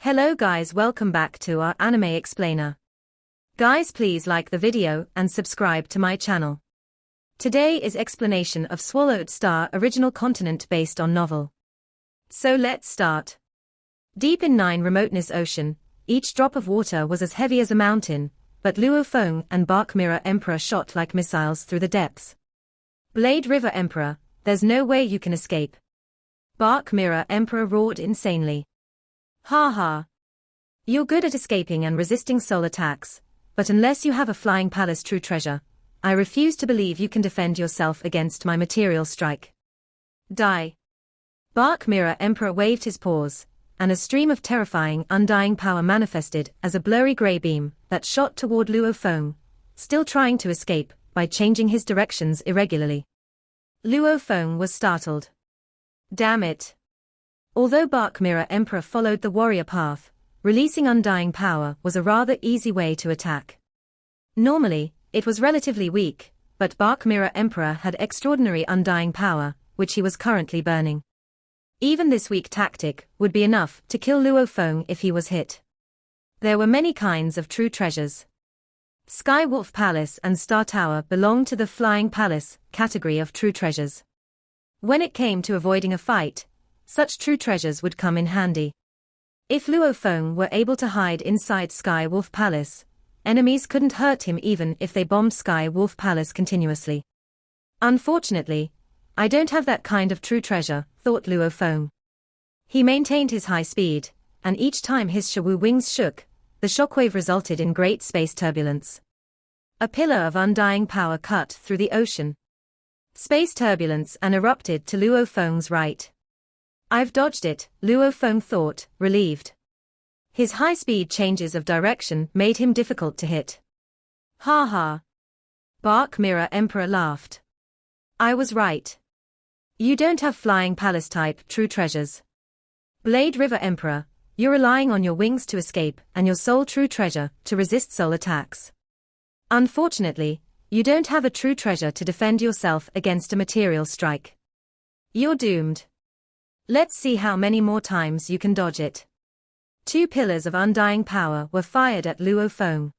Hello guys, welcome back to our anime explainer. Guys, please like the video and subscribe to my channel. Today is explanation of Swallowed Star original continent based on novel. So let's start. Deep in Remoteness Ocean, each drop of water was as heavy as a mountain, but Luo Feng and Bark Mirror Emperor shot like missiles through the depths. Blade River Emperor, there's no way you can escape. Bark Mirror Emperor roared insanely. Ha ha. You're good at escaping and resisting soul attacks, but unless you have a flying palace true treasure, I refuse to believe you can defend yourself against my material strike. Die. Bark Mirror Emperor waved his paws, and a stream of terrifying undying power manifested as a blurry grey beam that shot toward Luo Feng, still trying to escape by changing his directions irregularly. Luo Feng was startled. Damn it. Although Bark Mirror Emperor followed the warrior path, releasing undying power was a rather easy way to attack. Normally, it was relatively weak, but Bark Mirror Emperor had extraordinary undying power, which he was currently burning. Even this weak tactic would be enough to kill Luo Feng if he was hit. There were many kinds of true treasures. Sky Wolf Palace and Star Tower belonged to the Flying Palace category of true treasures. When it came to avoiding a fight, such true treasures would come in handy. If Luo Feng were able to hide inside Sky Wolf Palace, enemies couldn't hurt him even if they bombed Sky Wolf Palace continuously. Unfortunately, I don't have that kind of true treasure, thought Luo Feng. He maintained his high speed, and each time his Shawu wings shook, the shockwave resulted in great space turbulence. A pillar of undying power cut through the ocean. Space turbulence and erupted to Luo Feng's right. I've dodged it, Luo Feng thought, relieved. His high-speed changes of direction made him difficult to hit. Ha ha. Bark Mirror Emperor laughed. I was right. You don't have flying palace-type true treasures. Blade River Emperor, you're relying on your wings to escape and your soul true treasure to resist soul attacks. Unfortunately, you don't have a true treasure to defend yourself against a material strike. You're doomed. Let's see how many more times you can dodge it. Two pillars of undying power were fired at Luo Feng.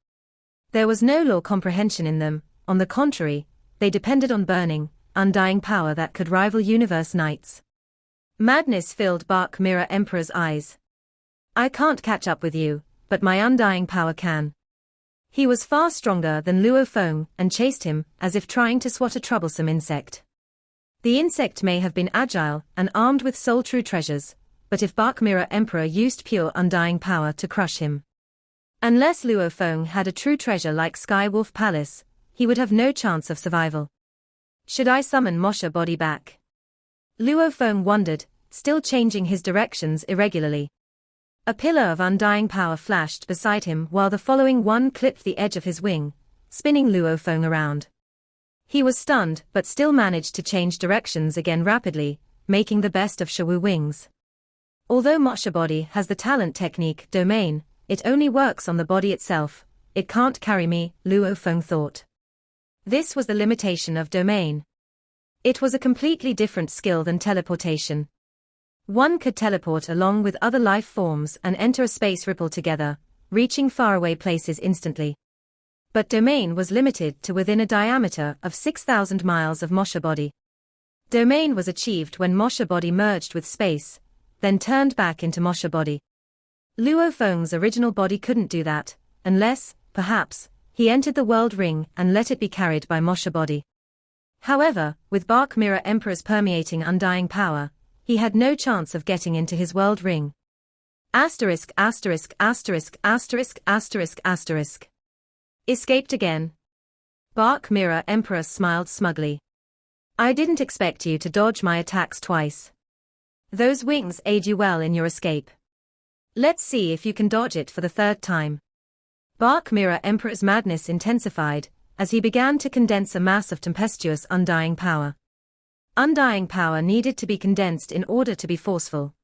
There was no law comprehension in them, on the contrary, they depended on burning, undying power that could rival universe knights. Madness filled Bark Mirror Emperor's eyes. I can't catch up with you, but my undying power can. He was far stronger than Luo Feng and chased him as if trying to swat a troublesome insect. The insect may have been agile and armed with soul true treasures, but if Bark Mirror Emperor used pure undying power to crush him. Unless Luo Feng had a true treasure like Sky Wolf Palace, he would have no chance of survival. Should I summon Mosha Body back? Luo Feng wondered, still changing his directions irregularly. A pillar of undying power flashed beside him while the following one clipped the edge of his wing, spinning Luo Feng around. He was stunned but still managed to change directions again rapidly, making the best of Shawu wings. Although Mosha Body has the talent technique domain, it only works on the body itself, it can't carry me, Luo Feng thought. This was the limitation of domain. It was a completely different skill than teleportation. One could teleport along with other life forms and enter a space ripple together, reaching faraway places instantly. But domain was limited to within a diameter of 6,000 miles of Mosha Body. Domain was achieved when Mosha Body merged with space, then turned back into Mosha Body. Luo Feng's original body couldn't do that, unless, perhaps, he entered the world ring and let it be carried by Mosha Body. However, with Bark Mirror Emperor's permeating undying power, he had no chance of getting into his world ring. Asterisk asterisk asterisk asterisk asterisk asterisk. Escaped again. Bark Mirror Emperor smiled smugly. I didn't expect you to dodge my attacks twice. Those wings aid you well in your escape. Let's see if you can dodge it for the third time. Bark Mirror Emperor's madness intensified as he began to condense a mass of tempestuous undying power. Undying power needed to be condensed in order to be forceful.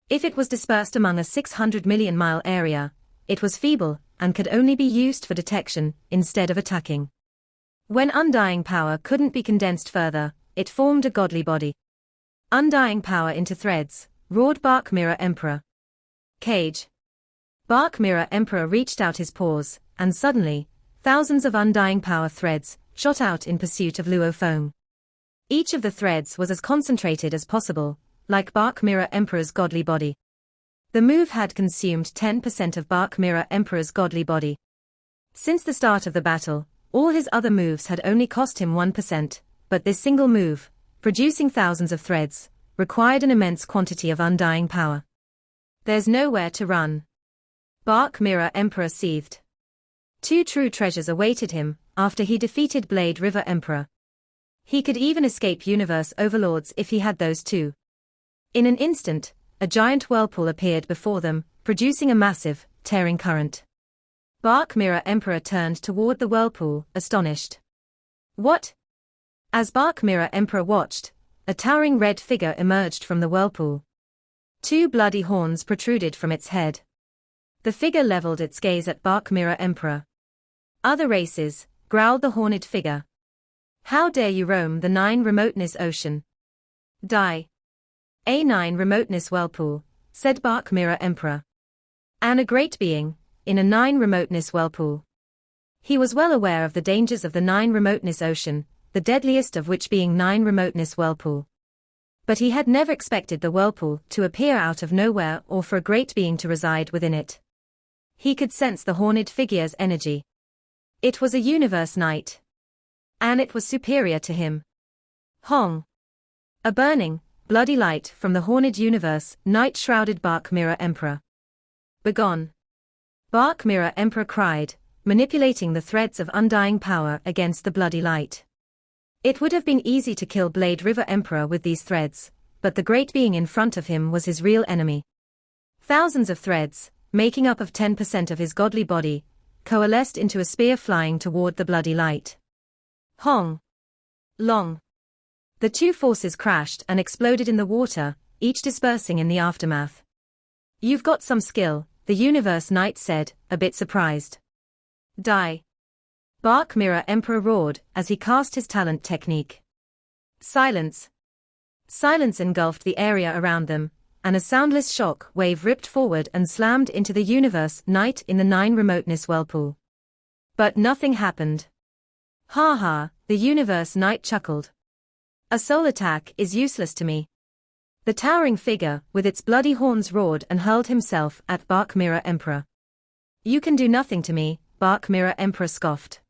If it was dispersed among a 600 million mile area, it was feeble and could only be used for detection instead of attacking. When undying power couldn't be condensed further, it formed a godly body. Undying power into threads, roared Bark Mirror Emperor. Cage. Bark Mirror Emperor reached out his paws, and suddenly, thousands of undying power threads shot out in pursuit of Luo Feng. Each of the threads was as concentrated as possible, like Bark Mirror Emperor's godly body. The move had consumed 10% of Bark Mirror Emperor's godly body. Since the start of the battle, all his other moves had only cost him 1%, but this single move, producing thousands of threads, required an immense quantity of undying power. There's nowhere to run. Bark Mirror Emperor seethed. 2 true treasures awaited him after he defeated Blade River Emperor. He could even escape universe overlords if he had those 2. In an instant, a giant whirlpool appeared before them, producing a massive, tearing current. Bark Mirror Emperor turned toward the whirlpool, astonished. What? As Bark Mirror Emperor watched, a towering red figure emerged from the whirlpool. 2 bloody horns protruded from its head. The figure leveled its gaze at Bark Mirror Emperor. "Other races," growled the horned figure. "How dare you roam the 9 Remoteness Ocean? Die." "A9 Remoteness Whirlpool," said Bark Mirror Emperor. "And a great being, in a 9 Remoteness Whirlpool." He was well aware of the dangers of the 9 Remoteness Ocean, the deadliest of which being 9 Remoteness Whirlpool. But he had never expected the whirlpool to appear out of nowhere or for a great being to reside within it. He could sense the horned figure's energy. It was a universe knight. And it was superior to him. Hong! A burning, bloody light from the horned universe knight shrouded Bark Mirror Emperor. "Begone!" Bark Mirror Emperor cried, manipulating the threads of undying power against the bloody light. It would have been easy to kill Blade River Emperor with these threads, but the great being in front of him was his real enemy. Thousands of threads, making up of 10% of his godly body, coalesced into a spear flying toward the bloody light. Hong! Long! The 2 forces crashed and exploded in the water, each dispersing in the aftermath. "You've got some skill," the Universe Knight said, a bit surprised. "Die!" Bark Mirror Emperor roared as he cast his talent technique. Silence! Silence engulfed the area around them, and a soundless shock wave ripped forward and slammed into the Universe Knight in the 9 Remoteness Whirlpool. But nothing happened. "Ha ha," the Universe Knight chuckled. "A soul attack is useless to me." The towering figure, with its bloody horns, roared and hurled himself at Bark Mirror Emperor. "You can do nothing to me," Bark Mirror Emperor scoffed.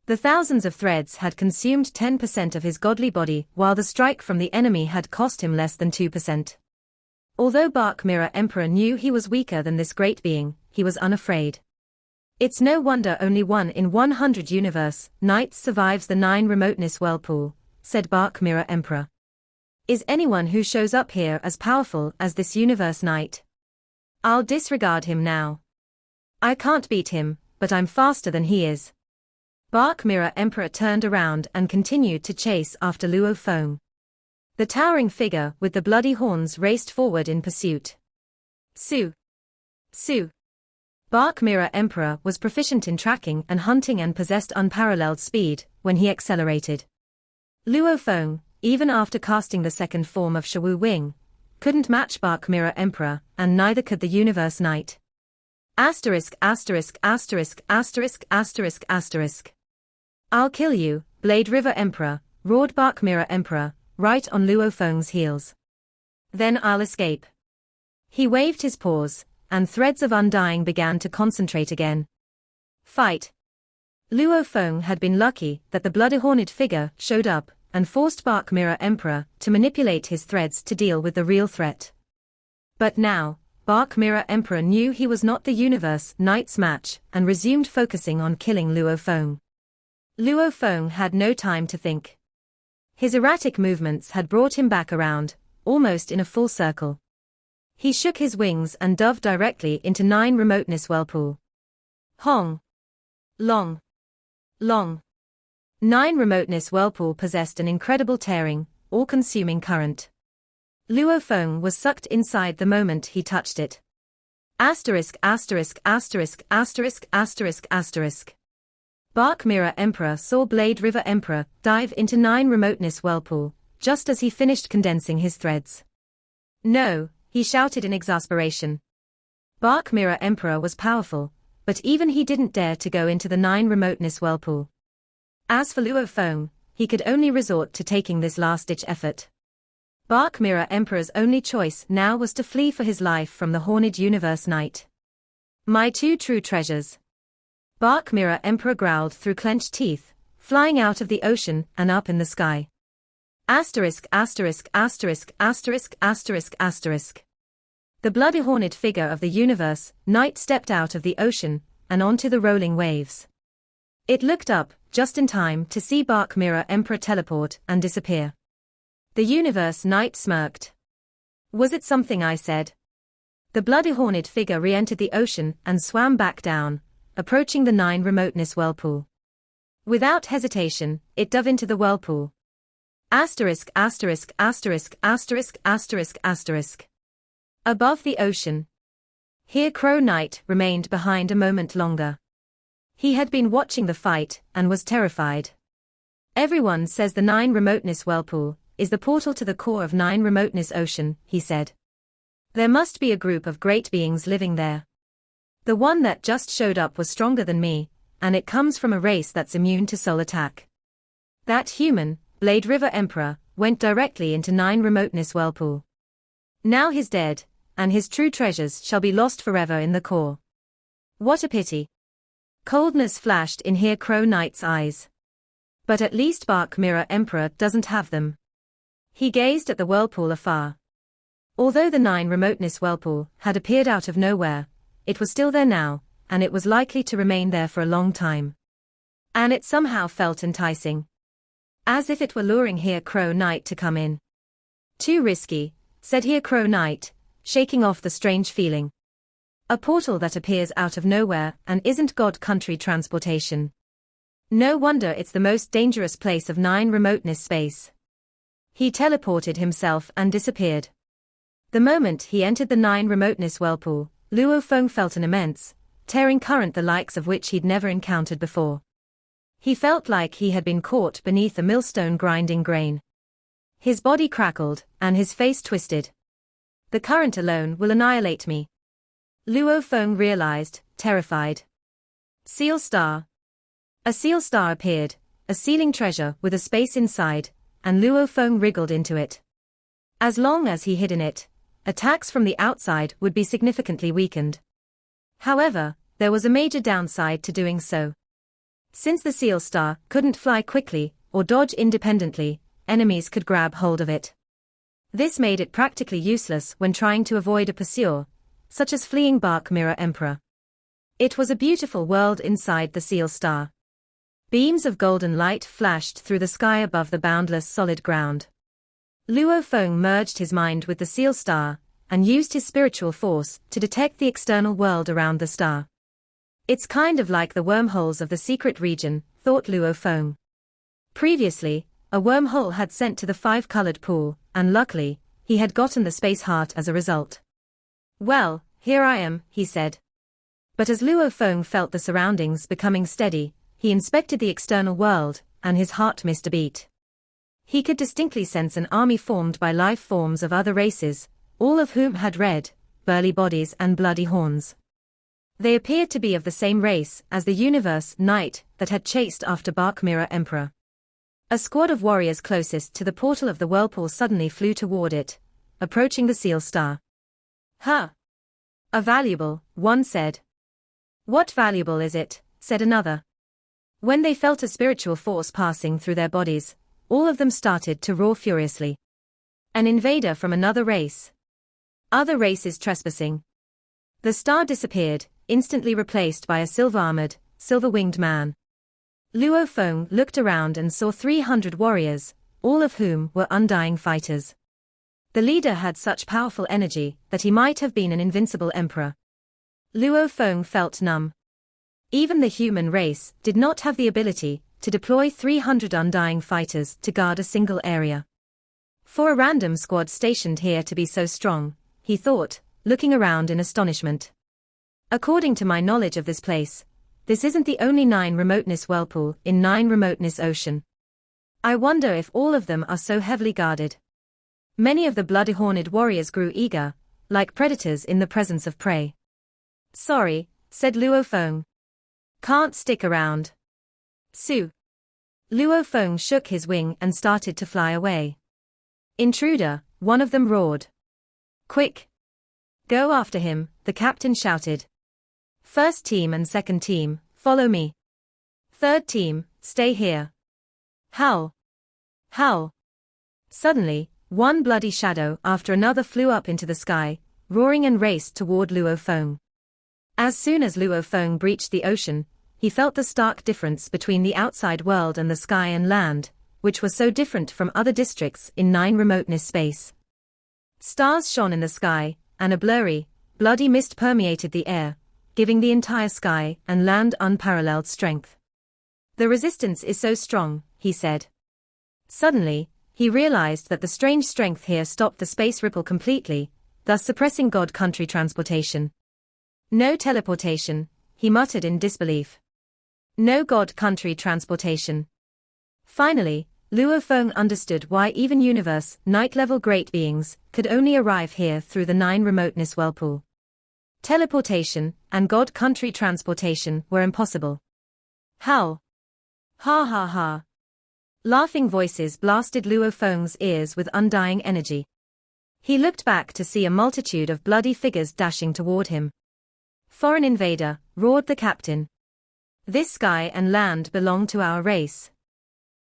The thousands of threads had consumed 10% of his godly body, while the strike from the enemy had cost him less than 2%. Although Bark Mirror Emperor knew he was weaker than this great being, he was unafraid. "It's no wonder only 1 in 100 universe knights survives the 9 Remoteness Whirlpool," said Bark Mirror Emperor. "Is anyone who shows up here as powerful as this universe knight? I'll disregard him now. I can't beat him, but I'm faster than he is." Bark Mirror Emperor turned around and continued to chase after Luo Feng. The towering figure with the bloody horns raced forward in pursuit. Su! Su! Bark Mirror Emperor was proficient in tracking and hunting and possessed unparalleled speed when he accelerated. Luo Feng, even after casting the second form of Shawu Wing, couldn't match Bark Mirror Emperor, and neither could the Universe Knight. Asterisk asterisk asterisk asterisk asterisk asterisk. "I'll kill you, Blade River Emperor," roared Bark Mirror Emperor, right on Luo Feng's heels. "Then I'll escape." He waved his paws, and threads of undying began to concentrate again. Fight! Luo Feng had been lucky that the bloody-horned figure showed up and forced Bark Mirror Emperor to manipulate his threads to deal with the real threat. But now, Bark Mirror Emperor knew he was not the Universe Knight's match and resumed focusing on killing Luo Feng. Luo Feng had no time to think. His erratic movements had brought him back around, almost in a full circle. He shook his wings and dove directly into 9 Remoteness Whirlpool. Hong! Long! Long! 9 Remoteness Whirlpool possessed an incredible tearing, all-consuming current. Luo Feng was sucked inside the moment he touched it. Asterisk asterisk asterisk asterisk asterisk asterisk. Bark Mirror Emperor saw Blade River Emperor dive into 9 Remoteness Whirlpool, just as he finished condensing his threads. "No," he shouted in exasperation. Bark Mirror Emperor was powerful, but even he didn't dare to go into the 9 Remoteness Whirlpool. As for Luo Feng, he could only resort to taking this last-ditch effort. Bark Mirror Emperor's only choice now was to flee for his life from the Horned Universe Knight. My 2 true treasures. Bark Mirror Emperor growled through clenched teeth, flying out of the ocean and up in the sky. Asterisk asterisk asterisk asterisk asterisk asterisk. The bloody horned figure of the universe Knight stepped out of the ocean and onto the rolling waves. It looked up, just in time to see Bark Mirror Emperor teleport and disappear. The universe Knight smirked. Was it something I said? The bloody horned figure re-entered the ocean and swam back down, approaching the 9 Remoteness Whirlpool. Without hesitation, it dove into the whirlpool. Asterisk asterisk asterisk asterisk asterisk asterisk. Above the ocean. Here Crow Knight remained behind a moment longer. He had been watching the fight and was terrified. Everyone says the 9 Remoteness Whirlpool is the portal to the core of 9 Remoteness Ocean, he said. There must be a group of great beings living there. The one that just showed up was stronger than me, and it comes from a race that's immune to soul attack. That human, Blade River Emperor, went directly into 9 Remoteness Whirlpool. Now he's dead, and his true treasures shall be lost forever in the core. What a pity. Coldness flashed in Here Crow Knight's eyes. But at least Bark Mirror Emperor doesn't have them. He gazed at the whirlpool afar. Although the 9 Remoteness Whirlpool had appeared out of nowhere, it was still there now, and it was likely to remain there for a long time. And it somehow felt enticing. As if it were luring Here Crow Knight to come in. Too risky, said Here Crow Knight, shaking off the strange feeling. A portal that appears out of nowhere and isn't God country transportation. No wonder it's the most dangerous place of 9 Remoteness space. He teleported himself and disappeared. The moment he entered the 9 Remoteness Whirlpool, Luo Feng felt an immense, tearing current the likes of which he'd never encountered before. He felt like he had been caught beneath a millstone grinding grain. His body crackled, and his face twisted. The current alone will annihilate me. Luo Feng realized, terrified. Seal Star. A seal star appeared, a sealing treasure with a space inside, and Luo Feng wriggled into it. As long as he hid in it, attacks from the outside would be significantly weakened. However, there was a major downside to doing so. Since the seal star couldn't fly quickly or dodge independently, enemies could grab hold of it. This made it practically useless when trying to avoid a pursuer, such as fleeing Bark Mirror Emperor. It was a beautiful world inside the seal star. Beams of golden light flashed through the sky above the boundless solid ground. Luo Feng merged his mind with the seal star, and used his spiritual force to detect the external world around the star. It's kind of like the wormholes of the secret region, thought Luo Feng. Previously, a wormhole had sent to the 5-colored pool, and luckily, he had gotten the space heart as a result. Well, here I am, he said. But as Luo Feng felt the surroundings becoming steady, he inspected the external world, and his heart missed a beat. He could distinctly sense an army formed by life forms of other races, all of whom had red, burly bodies and bloody horns. They appeared to be of the same race as the universe Knight that had chased after Bark Mirror Emperor. A squad of warriors closest to the portal of the whirlpool suddenly flew toward it, approaching the seal star. Huh! A valuable, one said. What valuable is it? Said another. When they felt a spiritual force passing through their bodies, all of them started to roar furiously. An invader from another race. Other races trespassing. The star disappeared, instantly replaced by a silver-armored, silver-winged man. Luo Feng looked around and saw 300 warriors, all of whom were undying fighters. The leader had such powerful energy that he might have been an invincible emperor. Luo Feng felt numb. Even the human race did not have the ability to deploy 300 undying fighters to guard a single area. For a random squad stationed here to be so strong, he thought, looking around in astonishment. According to my knowledge of this place, this isn't the only 9 Remoteness Whirlpool in 9 Remoteness Ocean. I wonder if all of them are so heavily guarded. Many of the bloody-horned warriors grew eager, like predators in the presence of prey. Sorry, said Luo Feng. Can't stick around. Su. Luo Feng shook his wing and started to fly away. Intruder, one of them roared. Quick! Go after him, the captain shouted. First team and second team, follow me. Third team, stay here. Howl! Howl! Suddenly, one bloody shadow after another flew up into the sky, roaring and raced toward Luo Feng. As soon as Luo Feng breached the ocean, he felt the stark difference between the outside world and the sky and land, which was so different from other districts in 9 remoteness space. Stars shone in the sky, and a blurry, bloody mist permeated the air, giving the entire sky and land unparalleled strength. The resistance is so strong, he said. Suddenly, he realized that the strange strength here stopped the space ripple completely, thus suppressing God country transportation. No teleportation, he muttered in disbelief. No God country transportation. Finally, Luo Feng understood why even universe, night-level great beings, could only arrive here through the 9 remoteness whirlpool. Teleportation and God country transportation were impossible. Howl! Ha ha ha! Laughing voices blasted Luo Feng's ears with undying energy. He looked back to see a multitude of bloody figures dashing toward him. Foreign invader, roared the captain. This sky and land belong to our race.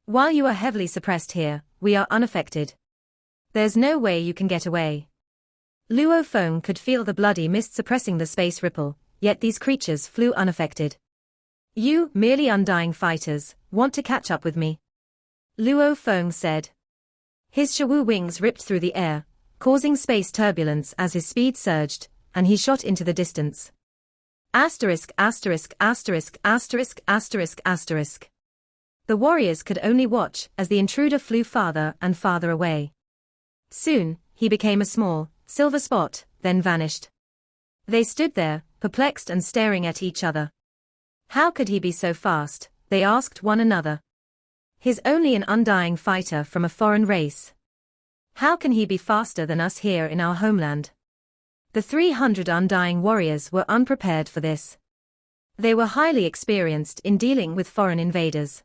While you are heavily suppressed here, we are unaffected. There's no way you can get away. Luo Feng could feel the bloody mist suppressing the space ripple, yet these creatures flew unaffected. You, merely undying fighters, want to catch up with me? Luo Feng said. His Shawu wings ripped through the air, causing space turbulence as his speed surged, and he shot into the distance. Asterisk asterisk asterisk asterisk asterisk asterisk. The warriors could only watch as the intruder flew farther and farther away. Soon, he became a small, silver spot, then vanished. They stood there, perplexed and staring at each other. How could he be so fast, they asked one another. He's only an undying fighter from a foreign race. How can he be faster than us here in our homeland? The 300 undying warriors were unprepared for this. They were highly experienced in dealing with foreign invaders.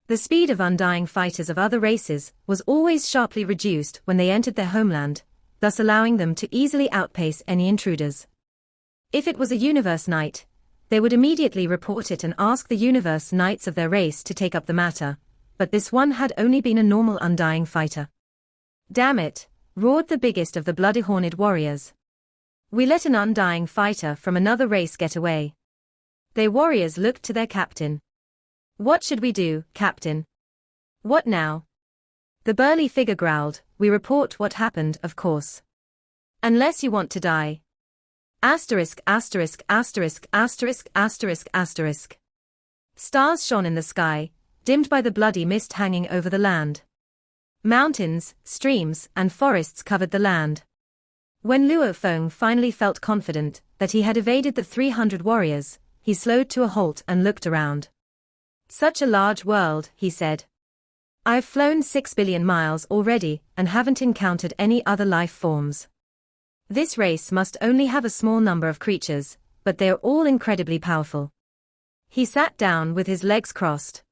The speed of undying fighters of other races was always sharply reduced when they entered their homeland, thus allowing them to easily outpace any intruders. If it was a universe knight, they would immediately report it and ask the universe knights of their race to take up the matter, but this one had only been a normal undying fighter. Damn it, roared the biggest of the bloody-horned warriors. We let an undying fighter from another race get away. They warriors looked to their captain. What should we do, captain? What now? The burly figure growled, we report what happened, of course. Unless you want to die. Asterisk asterisk asterisk asterisk asterisk asterisk. Stars shone in the sky, dimmed by the bloody mist hanging over the land. Mountains, streams, and forests covered the land. When Luo Feng finally felt confident that he had evaded the 300 warriors, he slowed to a halt and looked around. Such a large world, he said. I've flown 6 billion miles already and haven't encountered any other life forms. This race must only have a small number of creatures, but they are all incredibly powerful. He sat down with his legs crossed.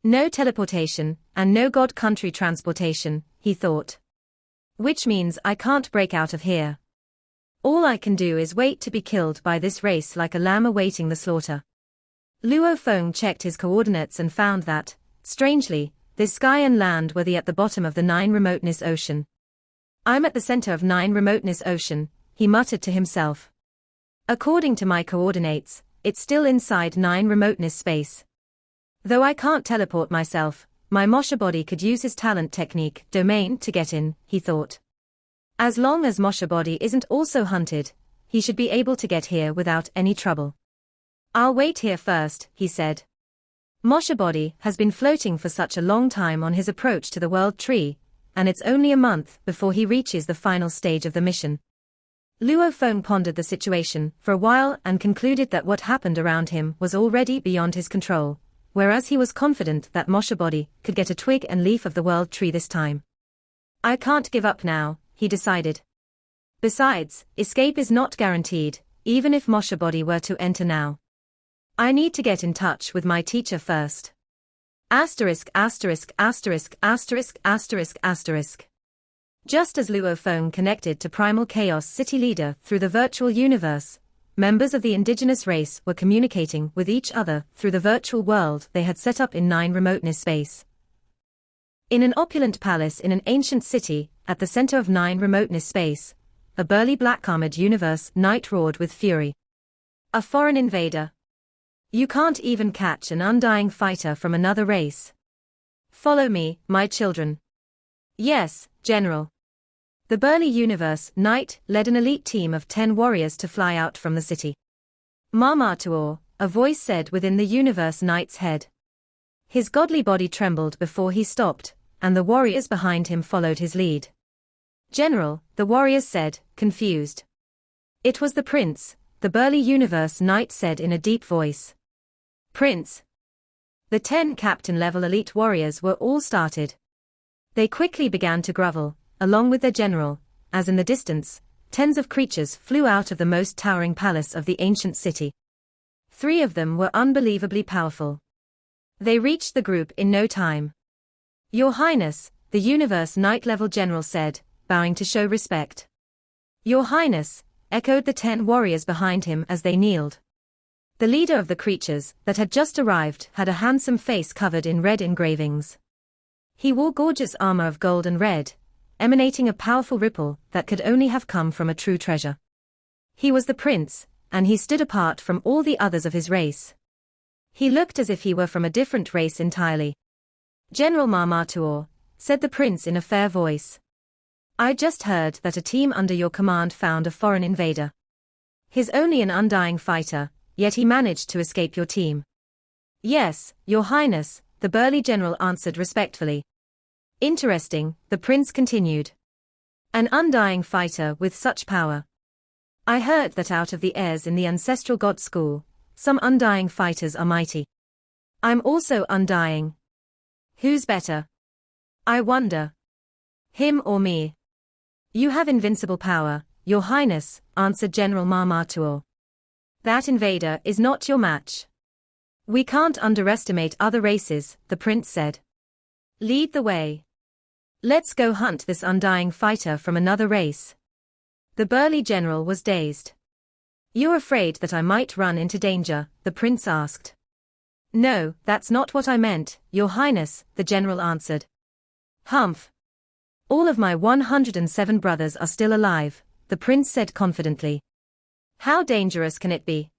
No teleportation, and no God country transportation, he thought. Which means I can't break out of here. All I can do is wait to be killed by this race like a lamb awaiting the slaughter. Luo Feng checked his coordinates and found that, strangely, this sky and land were at the bottom of the 9 remoteness ocean. I'm at the center of 9 remoteness ocean, he muttered to himself. According to my coordinates, it's still inside 9 remoteness space. Though I can't teleport myself, my Mosha body could use his talent technique domain to get in, he thought. As long as Mosha body isn't also hunted, he should be able to get here without any trouble. I'll wait here first, he said. Mosha body has been floating for such a long time on his approach to the world tree, and it's only a month before he reaches the final stage of the mission. Luo Feng pondered the situation for a while and concluded that what happened around him was already beyond his control, whereas he was confident that Mosha body could get a twig and leaf of the world tree this time. I can't give up now, he decided. Besides, escape is not guaranteed, even if Moshe body were to enter now. I need to get in touch with my teacher first. Asterisk asterisk asterisk asterisk asterisk asterisk. Just as Luo Feng connected to Primal Chaos City Leader through the virtual universe, members of the indigenous race were communicating with each other through the virtual world they had set up in 9 Remoteness space. In an opulent palace in an ancient city, at the center of 9 Remoteness space, a burly black-armored universe knight roared with fury. A foreign invader. You can't even catch an undying fighter from another race. Follow me, my children. Yes, General. The burly universe knight led an elite team of 10 warriors to fly out from the city. Mama Tuor, a voice said within the universe knight's head. His godly body trembled before he stopped, and the warriors behind him followed his lead. General, the warriors said, confused. It was the prince, the burly universe knight said in a deep voice. Prince. The 10 captain-level elite warriors were all started. They quickly began to grovel, along with their general, as in the distance, tens of creatures flew out of the most towering palace of the ancient city. 3 of them were unbelievably powerful. They reached the group in no time. Your Highness, the universe knight-level general said, bowing to show respect. Your Highness, echoed the 10 warriors behind him as they kneeled. The leader of the creatures that had just arrived had a handsome face covered in red engravings. He wore gorgeous armor of gold and red, emanating a powerful ripple that could only have come from a true treasure. He was the prince, and he stood apart from all the others of his race. He looked as if he were from a different race entirely. General Mama Tuor, said the prince in a fair voice. I just heard that a team under your command found a foreign invader. He's only an undying fighter, yet he managed to escape your team. Yes, Your Highness, the burly general answered respectfully. Interesting, the prince continued. An undying fighter with such power. I heard that out of the heirs in the ancestral god school, some undying fighters are mighty. I'm also undying. Who's better? I wonder. Him or me? You have invincible power, Your Highness, answered General Mama Tuor. That invader is not your match. We can't underestimate other races, the prince said. Lead the way. Let's go hunt this undying fighter from another race. The burly general was dazed. You're afraid that I might run into danger, the prince asked. No, that's not what I meant, Your Highness, the general answered. Humph. All of my 107 brothers are still alive, the prince said confidently. How dangerous can it be?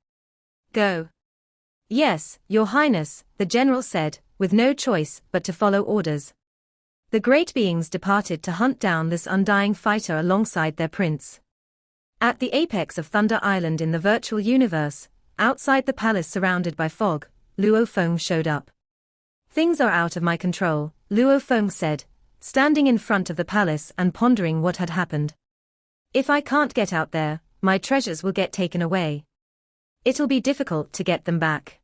Go. Yes, Your Highness, the general said, with no choice but to follow orders. The great beings departed to hunt down this undying fighter alongside their prince. At the apex of Thunder Island in the virtual universe, outside the palace surrounded by fog, Luo Feng showed up. Things are out of my control, Luo Feng said, standing in front of the palace and pondering what had happened. If I can't get out there, my treasures will get taken away. It'll be difficult to get them back.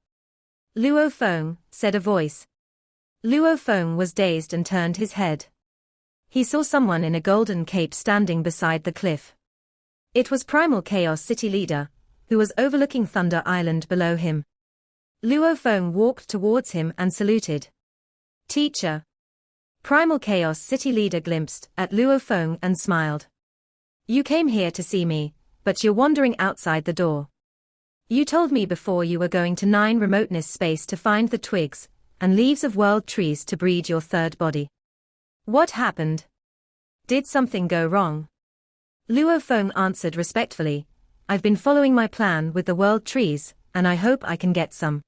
Luo Feng, said a voice. Luo Feng was dazed and turned his head. He saw someone in a golden cape standing beside the cliff. It was Primal Chaos City Leader, who was overlooking Thunder Island below him. Luo Feng walked towards him and saluted. Teacher. Primal Chaos City Leader glimpsed at Luo Feng and smiled. You came here to see me, but you're wandering outside the door. You told me before you were going to 9 Remoteness space to find the twigs and leaves of world trees to breed your third body. What happened? Did something go wrong? Luo Feng answered respectfully, I've been following my plan with the world trees, and I hope I can get some.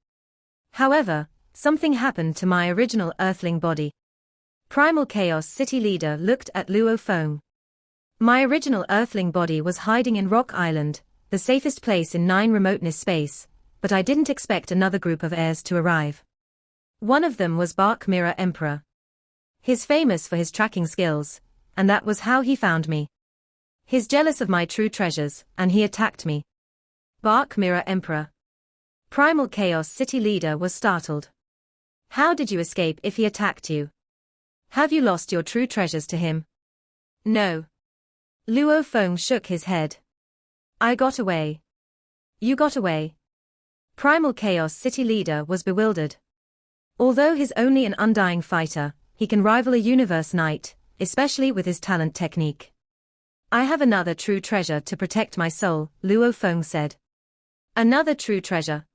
However, something happened to my original earthling body. Primal Chaos City Leader looked at Luo Feng. My original earthling body was hiding in Rock Island, the safest place in 9 Remoteness space, but I didn't expect another group of heirs to arrive. One of them was Bark Mirror Emperor. He's famous for his tracking skills, and that was how he found me. He's jealous of my true treasures, and he attacked me. Bark Mirror Emperor. Primal Chaos City Leader was startled. How did you escape if he attacked you? Have you lost your true treasures to him? No. Luo Feng shook his head. I got away. You got away. Primal Chaos City Leader was bewildered. Although he's only an undying fighter, he can rival a universe knight, especially with his talent technique. I have another true treasure to protect my soul, Luo Feng said. Another true treasure.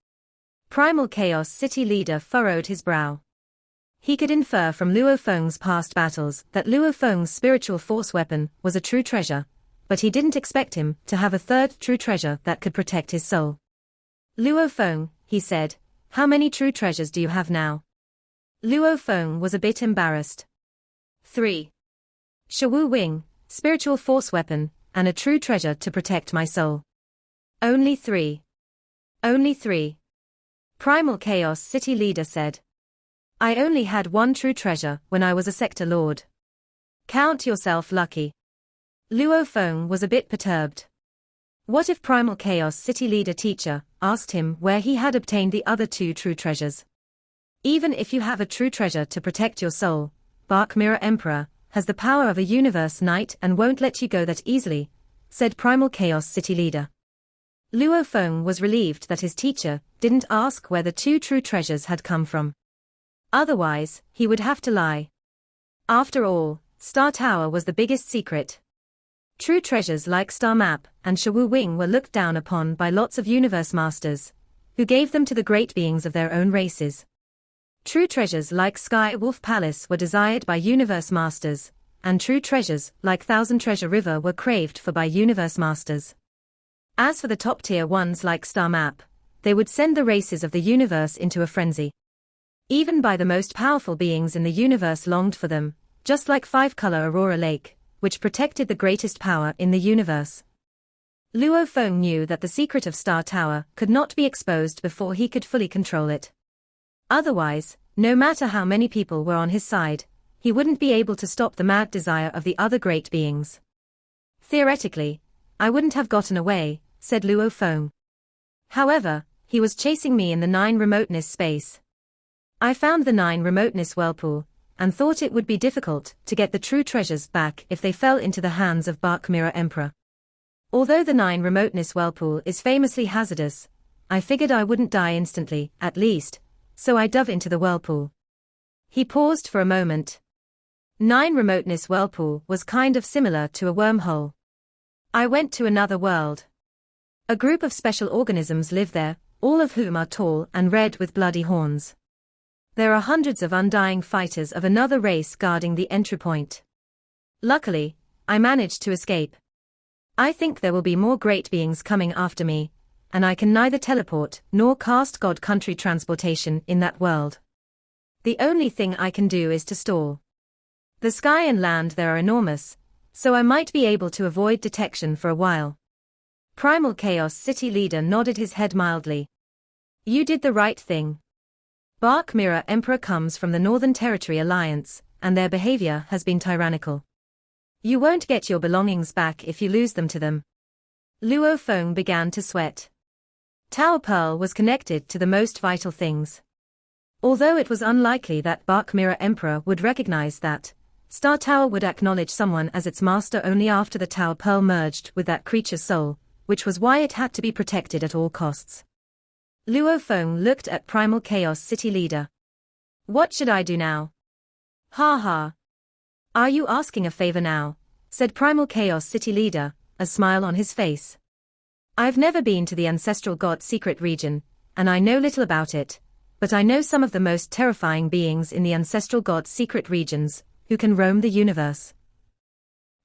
Primal Chaos City Leader furrowed his brow. He could infer from Luo Feng's past battles that Luo Feng's spiritual force weapon was a true treasure, but he didn't expect him to have a third true treasure that could protect his soul. Luo Feng, he said, how many true treasures do you have now? Luo Feng was a bit embarrassed. 3. Shawu Wing, spiritual force weapon, and a true treasure to protect my soul. Only 3. Only 3. Primal Chaos City Leader said. I only had one true treasure when I was a sector lord. Count yourself lucky. Luo Feng was a bit perturbed. What if Primal Chaos City Leader teacher asked him where he had obtained the other 2 true treasures? Even if you have a true treasure to protect your soul, Bark Mirror Emperor has the power of a universe knight and won't let you go that easily, said Primal Chaos City Leader. Luo Feng was relieved that his teacher didn't ask where the 2 true treasures had come from. Otherwise, he would have to lie. After all, Star Tower was the biggest secret. True treasures like Star Map and Shawu Wing were looked down upon by lots of universe masters, who gave them to the great beings of their own races. True treasures like Sky Wolf Palace were desired by universe masters, and true treasures like Thousand Treasure River were craved for by universe masters. As for the top-tier ones like Star Map, they would send the races of the universe into a frenzy. Even by the most powerful beings in the universe longed for them, just like Five-Color Aurora Lake, which protected the greatest power in the universe. Luo Feng knew that the secret of Star Tower could not be exposed before he could fully control it. Otherwise, no matter how many people were on his side, he wouldn't be able to stop the mad desire of the other great beings. Theoretically, I wouldn't have gotten away, said Luo Feng. However, he was chasing me in the 9 remoteness space. I found the 9 remoteness whirlpool, and thought it would be difficult to get the true treasures back if they fell into the hands of Bark Mirror Emperor. Although the 9 remoteness whirlpool is famously hazardous, I figured I wouldn't die instantly, at least, so I dove into the whirlpool. He paused for a moment. 9 remoteness whirlpool was kind of similar to a wormhole. I went to another world. A group of special organisms live there, all of whom are tall and red with bloody horns. There are hundreds of undying fighters of another race guarding the entry point. Luckily, I managed to escape. I think there will be more great beings coming after me, and I can neither teleport nor cast God Country transportation in that world. The only thing I can do is to stall. The sky and land there are enormous, so I might be able to avoid detection for a while. Primal Chaos City Leader nodded his head mildly. You did the right thing. Bark Mirror Emperor comes from the Northern Territory Alliance, and their behavior has been tyrannical. You won't get your belongings back if you lose them to them. Luo Feng began to sweat. Tower Pearl was connected to the most vital things. Although it was unlikely that Bark Mirror Emperor would recognize that, Star Tower would acknowledge someone as its master only after the Tower Pearl merged with that creature's soul, which was why it had to be protected at all costs. Luo Feng looked at Primal Chaos City Leader. What should I do now? Ha ha. Are you asking a favor now? Said Primal Chaos City Leader, a smile on his face. I've never been to the Ancestral God secret region, and I know little about it, but I know some of the most terrifying beings in the Ancestral God secret regions, who can roam the universe.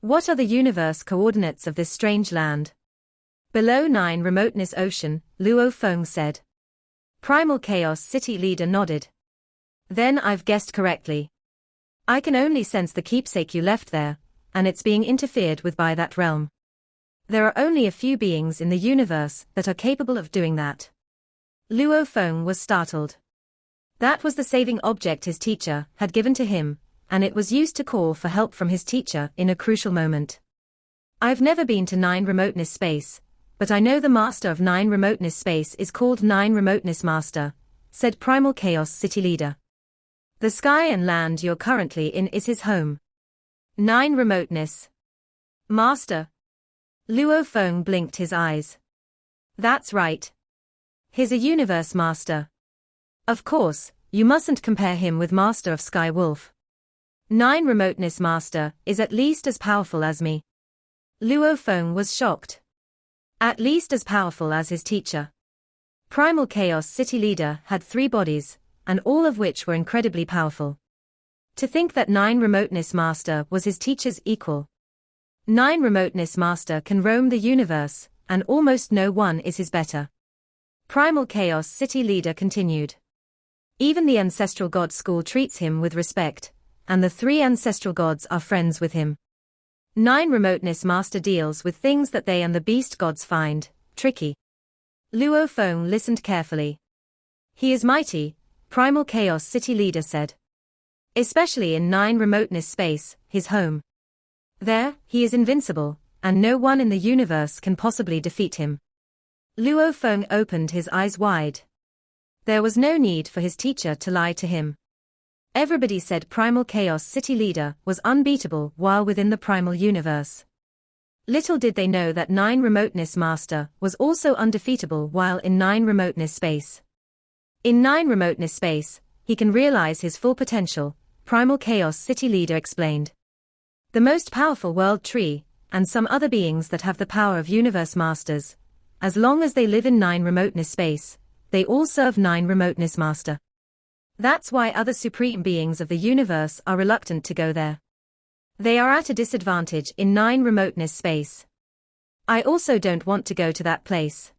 What are the universe coordinates of this strange land? Below 9 Remoteness Ocean, Luo Feng said. Primal Chaos City Leader nodded. Then I've guessed correctly. I can only sense the keepsake you left there, and it's being interfered with by that realm. There are only a few beings in the universe that are capable of doing that. Luo Feng was startled. That was the saving object his teacher had given to him, and it was used to call for help from his teacher in a crucial moment. I've never been to 9 Remoteness Space, but I know the master of 9 Remoteness Space is called 9 Remoteness Master, said Primal Chaos City Leader. The sky and land you're currently in is his home. 9 Remoteness Master. Luo Feng blinked his eyes. That's right. He's a universe master. Of course, you mustn't compare him with Master of Sky Wolf. 9 Remoteness Master is at least as powerful as me. Luo Feng was shocked. At least as powerful as his teacher. Primal Chaos City Leader had 3 bodies, and all of which were incredibly powerful. To think that 9 Remoteness Master was his teacher's equal. 9 Remoteness Master can roam the universe, and almost no one is his better. Primal Chaos City Leader continued. Even the Ancestral God School treats him with respect, and the 3 Ancestral Gods are friends with him. 9 Remoteness Master deals with things that they and the Beast Gods find tricky. Luo Feng listened carefully. He is mighty, Primal Chaos City Leader said. Especially in 9 Remoteness Space, his home. There, he is invincible, and no one in the universe can possibly defeat him. Luo Feng opened his eyes wide. There was no need for his teacher to lie to him. Everybody said Primal Chaos City Leader was unbeatable while within the Primal Universe. Little did they know that 9 Remoteness Master was also undefeatable while in 9 Remoteness Space. In 9 Remoteness Space, he can realize his full potential, Primal Chaos City Leader explained. The most powerful world tree, and some other beings that have the power of Universe Masters, as long as they live in 9 Remoteness Space, they all serve 9 Remoteness Master. That's why other supreme beings of the universe are reluctant to go there. They are at a disadvantage in 9 Remoteness Space. I also don't want to go to that place.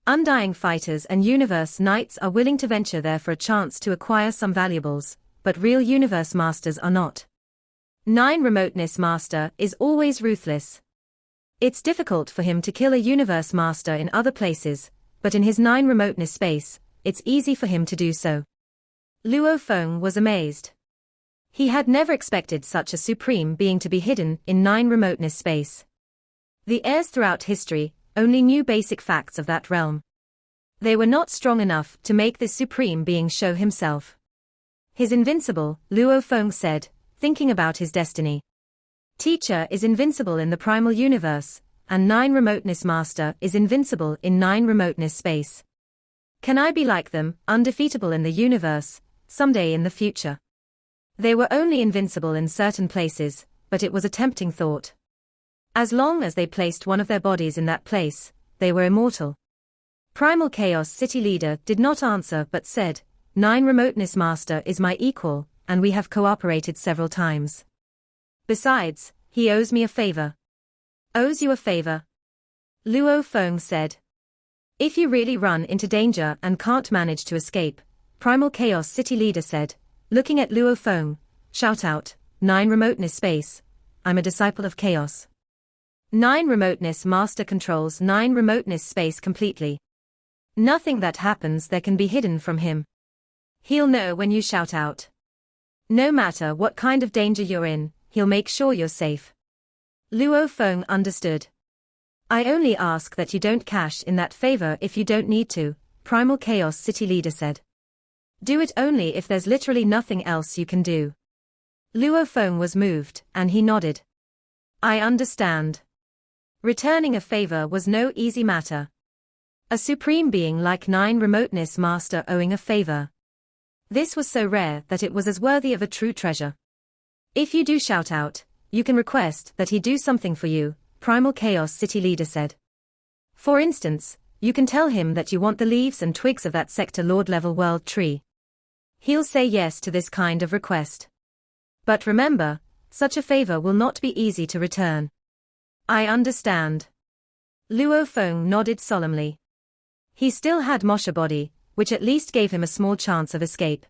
Undying Fighters and Universe Knights are willing to venture there for a chance to acquire some valuables, but real Universe Masters are not. 9 Remoteness Master is always ruthless. It's difficult for him to kill a Universe Master in other places, but in his 9 Remoteness Space, it's easy for him to do so. Luo Feng was amazed. He had never expected such a supreme being to be hidden in 9 Remoteness Space. The heirs throughout history only knew basic facts of that realm. They were not strong enough to make this supreme being show himself. His invincible, Luo Feng said, thinking about his destiny. Teacher is invincible in the Primal Universe, and 9 Remoteness Master is invincible in 9 Remoteness Space. Can I be like them, undefeatable in the universe, someday in the future? They were only invincible in certain places, but it was a tempting thought. As long as they placed one of their bodies in that place, they were immortal. Primal Chaos City Leader did not answer but said, 9 Remoteness Master is my equal, and we have cooperated several times. Besides, he owes me a favor. Owes you a favor? Luo Feng said. If you really run into danger and can't manage to escape, Primal Chaos City Leader said, looking at Luo Feng, shout out, 9 Remoteness Space, I'm a disciple of Chaos. 9 Remoteness Master controls 9 Remoteness Space completely. Nothing that happens there can be hidden from him. He'll know when you shout out. No matter what kind of danger you're in, he'll make sure you're safe. Luo Feng understood. I only ask that you don't cash in that favor if you don't need to, Primal Chaos City Leader said. Do it only if there's literally nothing else you can do. Luo Feng was moved, and he nodded. I understand. Returning a favor was no easy matter. A supreme being like 9 Remoteness Master owing a favor. This was so rare that it was as worthy of a true treasure. If you do shout out, you can request that he do something for you, Primal Chaos City Leader said. For instance, you can tell him that you want the leaves and twigs of that Sector Lord level world tree. He'll say yes to this kind of request. But remember, such a favor will not be easy to return. I understand. Luo Feng nodded solemnly. He still had Mosha body, which at least gave him a small chance of escape.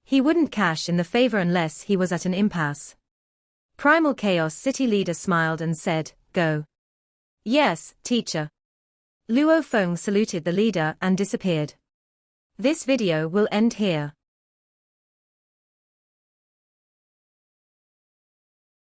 He wouldn't cash in the favor unless he was at an impasse. Primal Chaos City Leader smiled and said, go. Yes, teacher. Luo Feng saluted the leader and disappeared. This video will end here.